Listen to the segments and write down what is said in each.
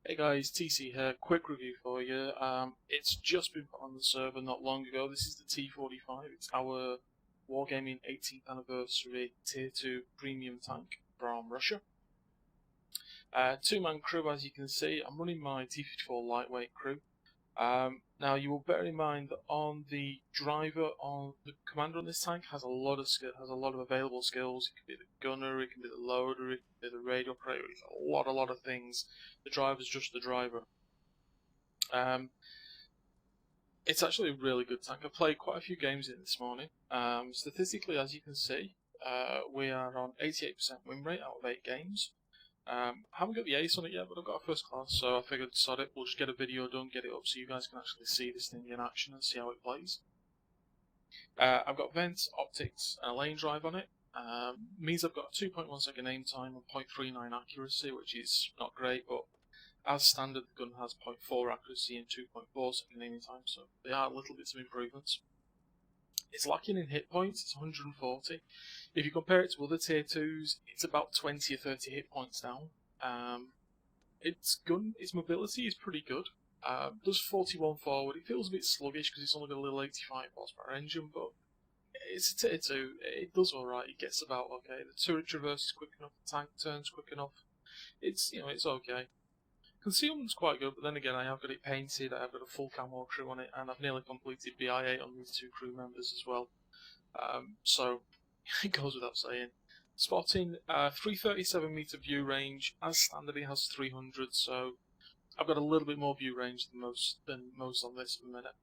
Hey guys, TC here. Quick review for you. It's just been put on the server not long ago. This is the T45. It's our Wargaming 18th anniversary Tier 2 premium tank from Russia. Two-man crew, as you can see. I'm running my T54 lightweight crew. Now you will bear in mind that on the driver, on the commander on this tank has a lot of available skills. It can be the gunner, it can be the loader, it can be the radio operator. It's a lot of things. The driver's just the driver. It's actually a really good tank. I've played quite a few games in it this morning. Statistically, as you can see, we are on 88% win rate out of 8 games. I haven't got the ace on it yet, but I've got a first class, so I figured sod it, we'll just get a video done, get it up so you guys can actually see this thing in action and see how it plays. I've got vents, optics, and a lane drive on it. Means I've got a 2.1 second aim time and 0.39 accuracy, which is not great, but as standard the gun has 0.4 accuracy and 2.4 second aiming time, so they are little bits of improvements. It's lacking in hit points, it's 140. If you compare it to other tier 2s, it's about 20 or 30 hit points down. Its mobility is pretty good. Does 41 forward. It feels a bit sluggish because it's only got a little 85 horsepower engine, but it's a tier 2. It does alright, it gets about okay. The turret traverse is quick enough, the tank turns quick enough. It's okay. Concealment's quite good, but then again I have got it painted, I have got a full camo crew on it, and I've nearly completed BI8 on these two crew members as well. So, it goes without saying. Spotting, 337 meter view range, as standard it has 300, so I've got a little bit more view range than most on this at the minute.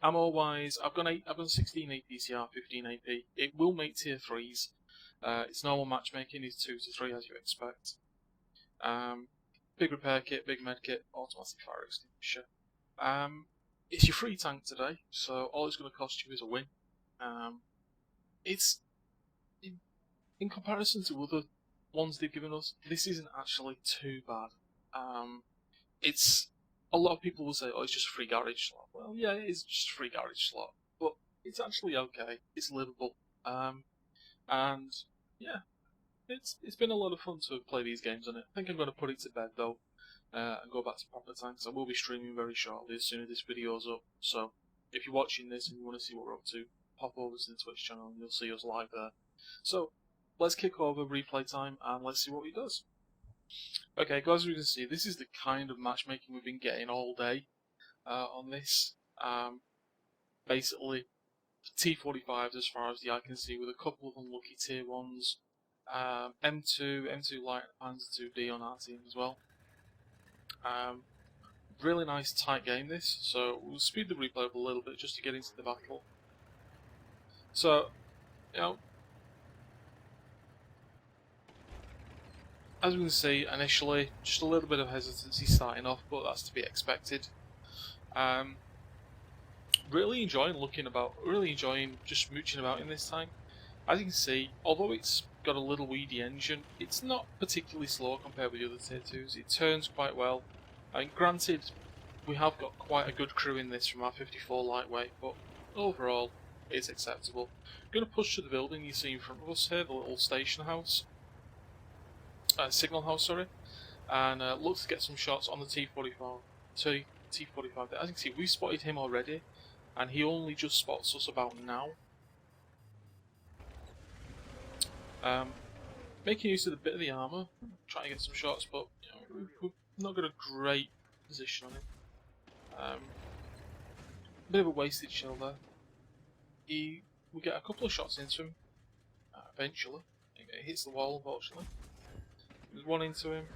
Ammo wise, I've got 16 APCR, 15 AP. It will make tier 3s. Its normal matchmaking is 2 to 3 as you expect. Big repair kit, big med kit, automatic fire extinguisher. It's your free tank today, so all it's going to cost you is a win. It's in comparison to other ones they've given us, this isn't actually too bad. It's a lot of people will say, "Oh, it's just a free garage slot." Well, yeah, it is just a free garage slot, but it's actually okay. It's livable, and yeah. It's been a lot of fun to play these games on it. I think I'm going to put it to bed though, and go back to proper tanks. I will be streaming very shortly as soon as this video's up. So if you're watching this and you want to see what we're up to, pop over to the Twitch channel and you'll see us live there. So let's kick over replay time and let's see what he does. Okay, guys, as you can see, this is the kind of matchmaking we've been getting all day on this. Basically, T45s as far as the eye can see, with a couple of unlucky tier 1s. M2 Light, Panzer 2D on our team as well. Really nice tight game this, so we'll speed the replay up a little bit just to get into the battle. So, as we can see, initially, just a little bit of hesitancy starting off, but that's to be expected. Really enjoying just mooching about in this tank. As you can see, although it's got a little weedy engine, it's not particularly slow compared with the other tier 2s. It turns quite well. I mean, granted, we have got quite a good crew in this from our 54 lightweight, but overall, it's acceptable. I'm going to push to the building you see in front of us here, the little station house. Signal house, sorry. And look to get some shots on the T45. As you can see, we spotted him already, and he only just spots us about now. Making use of a bit of the armour, trying to get some shots, but we've not got a great position on it. Bit of a wasted shell there. We get a couple of shots into him, eventually. It hits the wall, unfortunately. There's one into him.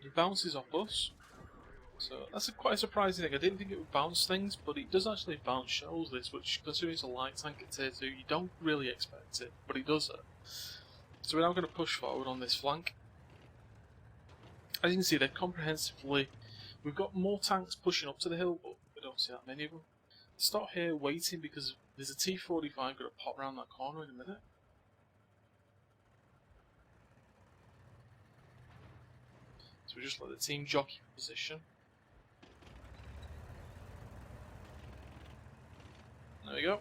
He bounces off us. So that's quite a surprising thing. I didn't think it would bounce things, but it does actually bounce shells, this, which, considering it's a light tank at tier 2, you don't really expect it, but it does it. So we're now going to push forward on this flank. As you can see, they're comprehensively... We've got more tanks pushing up to the hill, but we don't see that many of them. Stop here waiting because there's a T45 going to pop around that corner in a minute. So we just let the team jockey for position. There we go.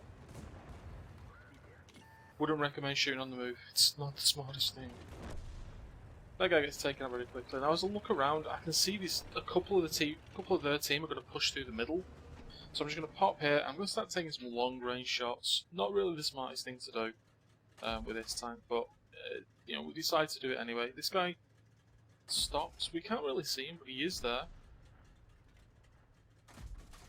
Wouldn't recommend shooting on the move. It's not the smartest thing. That guy gets taken out very quickly. Now as I look around, I can see a couple of their team are going to push through the middle. So I'm just going to pop here. I'm going to start taking some long range shots. Not really the smartest thing to do with this tank, but you know, we decide to do it anyway. This guy stops. We can't really see him, but he is there.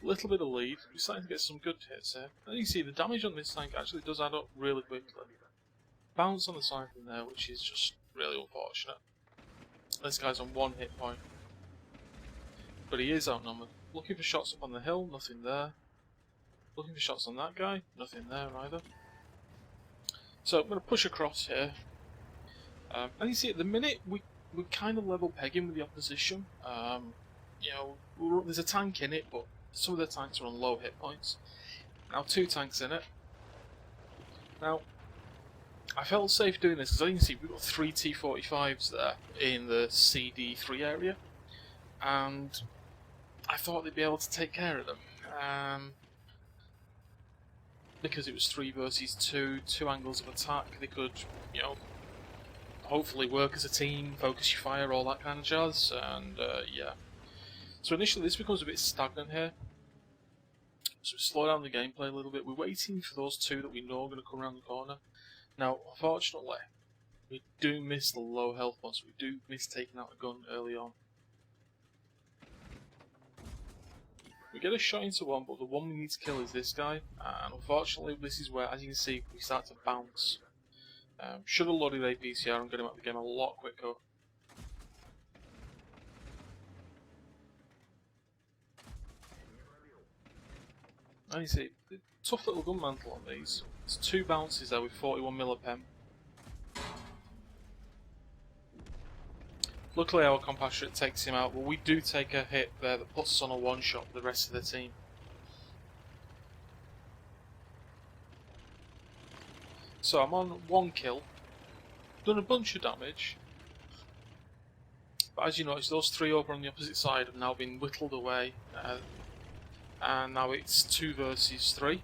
Little bit of lead. We're starting to get some good hits here. And you can see the damage on this tank actually does add up really quickly. Bounce on the side from there, which is just really unfortunate. This guy's on 1 hit point, but he is outnumbered. Looking for shots up on the hill, nothing there. Looking for shots on that guy, nothing there either. So I'm going to push across here. And you see at the minute we're kind of level pegging with the opposition. You know, there's a tank in it, but some of the tanks are on low hit points. Now 2 tanks in it. Now I felt safe doing this because as you can see we've got 3 T45s there in the CD3 area, and I thought they'd be able to take care of them. Because it was 3 versus 2, 2 angles of attack, they could, you know, hopefully work as a team, focus your fire, all that kind of jazz, and yeah. So initially this becomes a bit stagnant here. So we slow down the gameplay a little bit. We're waiting for those 2 that we know are going to come around the corner. Now, unfortunately, we do miss the low health ones. We do miss taking out a gun early on. We get a shot into one, but the one we need to kill is this guy. And unfortunately, this is where, as you can see, we start to bounce. Should have loaded APCR and got him out of the game a lot quicker. And you see, tough little gun mantle on these. There's 2 bounces there with 41 millipem. Luckily our compatriot takes him out, but we do take a hit there that puts us on a 1-shot for the rest of the team. So I'm on 1 kill, done a bunch of damage, but as you notice those 3 over on the opposite side have now been whittled away, and now it's 2 versus 3.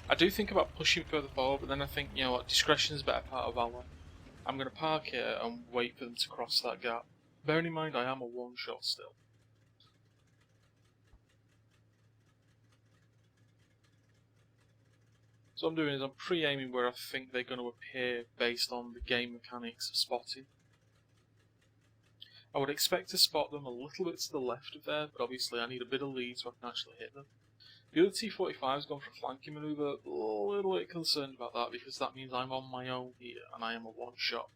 I do think about pushing further forward, but then I think, you know what, discretion is a better part of valor. I'm going to park here and wait for them to cross that gap. Bearing in mind I am a 1-shot still. So what I'm doing is I'm pre-aiming where I think they're going to appear based on the game mechanics of spotting. I would expect to spot them a little bit to the left of there, but obviously I need a bit of lead so I can actually hit them. The other T45 has gone for a flanking manoeuvre. A little bit concerned about that because that means I'm on my own here and I am a 1-shot.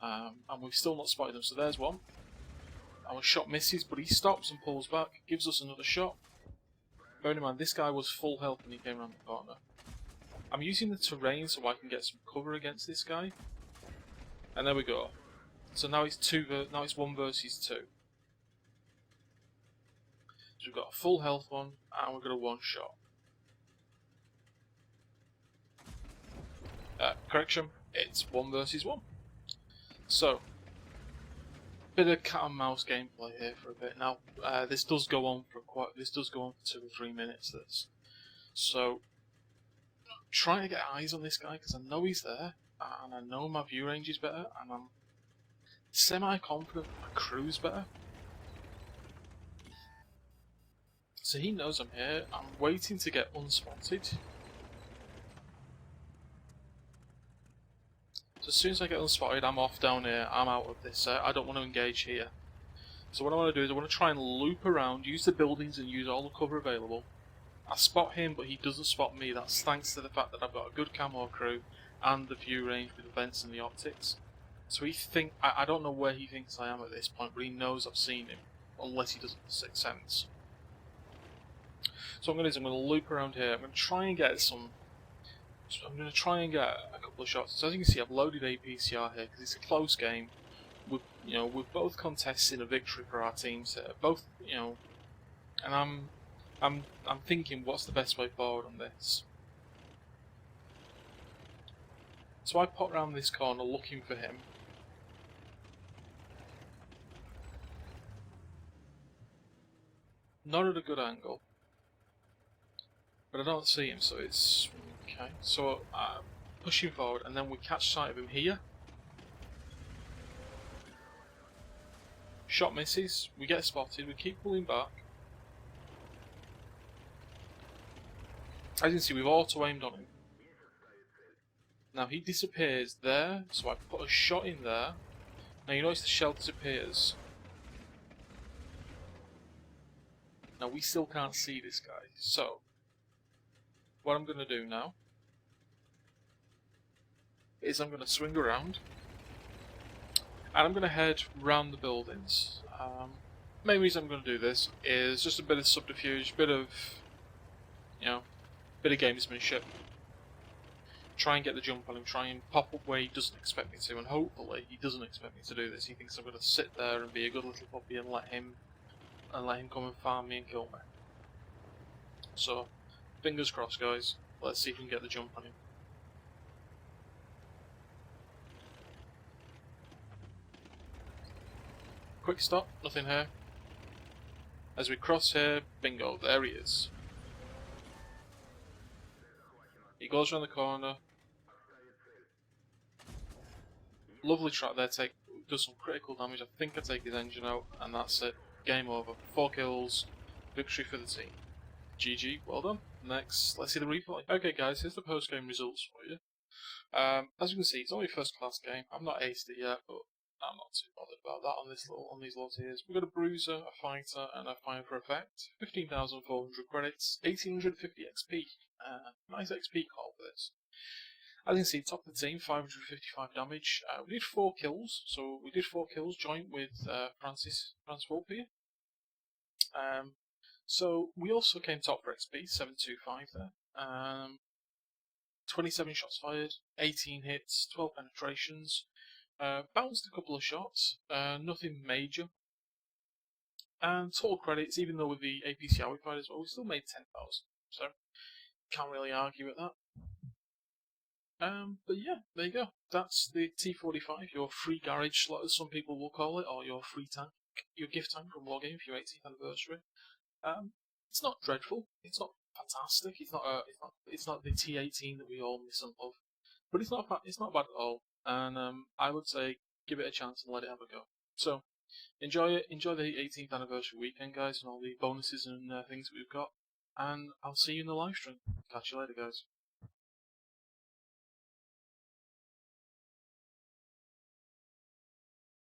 And we've still not spotted them, so there's one. Our shot misses, but he stops and pulls back, gives us another shot. Bearing in mind, this guy was full health when he came around the corner. I'm using the terrain so I can get some cover against this guy. And there we go. So now it's 1 versus 2. So we've got a full health one, and we've got a 1-shot. Correction, it's 1 versus 1. So, bit of cat and mouse gameplay here for a bit. Now, this does go on for 2 or 3 minutes. So, trying to get eyes on this guy because I know he's there, and I know my view range is better, and I'm semi-confident my crew's better. So he knows I'm here. I'm waiting to get unspotted. So as soon as I get unspotted, I'm off down here. I'm out of this. I don't want to engage here. So what I want to do is I want to try and loop around, use the buildings and use all the cover available. I spot him, but he doesn't spot me. That's thanks to the fact that I've got a good camo crew and the view range with the vents and the optics. So I don't know where he thinks I am at this point, but he knows I've seen him, unless he doesn't have 6th sense. So what I'm going to do is I'm going to loop around here. I'm going to try and get a couple of shots. So as you can see, I've loaded APCR here because it's a close game. We're both contesting a victory for our teams here. Both, and I'm thinking, what's the best way forward on this? So I pop around this corner looking for him. Not at a good angle. But I don't see him, so it's... Okay. Okay, so pushing forward, and then we catch sight of him here. Shot misses, we get spotted, we keep pulling back. As you can see, we've auto-aimed on him. Now he disappears there, so I put a shot in there. Now you notice the shell disappears. Now we still can't see this guy, so what I'm going to do now is I'm going to swing around and I'm going to head round the buildings. Main reason I'm going to do this is just a bit of subterfuge, bit of gamesmanship. Try and get the jump on him, try and pop up where he doesn't expect me to, and hopefully he doesn't expect me to do this. He thinks I'm going to sit there and be a good little puppy and let him come and farm me and kill me. So, fingers crossed, guys. Let's see if we can get the jump on him. Quick stop, nothing here. As we cross here, bingo, there he is. He goes around the corner. Lovely track there, does some critical damage. I think I take his engine out, and that's it. Game over. 4 kills, victory for the team. GG, well done. Next, let's see the replay. Okay guys, here's the post-game results for you. As you can see, it's only a first-class game. I've not aced it yet, but I'm not too bothered about that on these lot here. We've got a bruiser, a fighter, and a fire for effect. 15,400 credits, 1,850 XP. Nice XP call for this. As you can see, top of the team, 555 damage. We did 4 kills, so we did 4 kills joint with Francis Wolf here. So we also came top for XP, 725 there. 27 shots fired, 18 hits, 12 penetrations. Bounced a couple of shots, nothing major. And total credits, even though with the APCR we fired as well, we still made 10,000. So can't really argue with that. But yeah, there you go. That's the T45, your free garage slot, as some people will call it, or your free tank, your gift tank from Wargame for your 18th anniversary. It's not dreadful. It's not fantastic. It's not the T18 that we all miss and love. But it's not bad at all. And I would say give it a chance and let it have a go. So enjoy it. Enjoy the 18th anniversary weekend, guys, and all the bonuses and things that we've got. And I'll see you in the live stream. Catch you later, guys.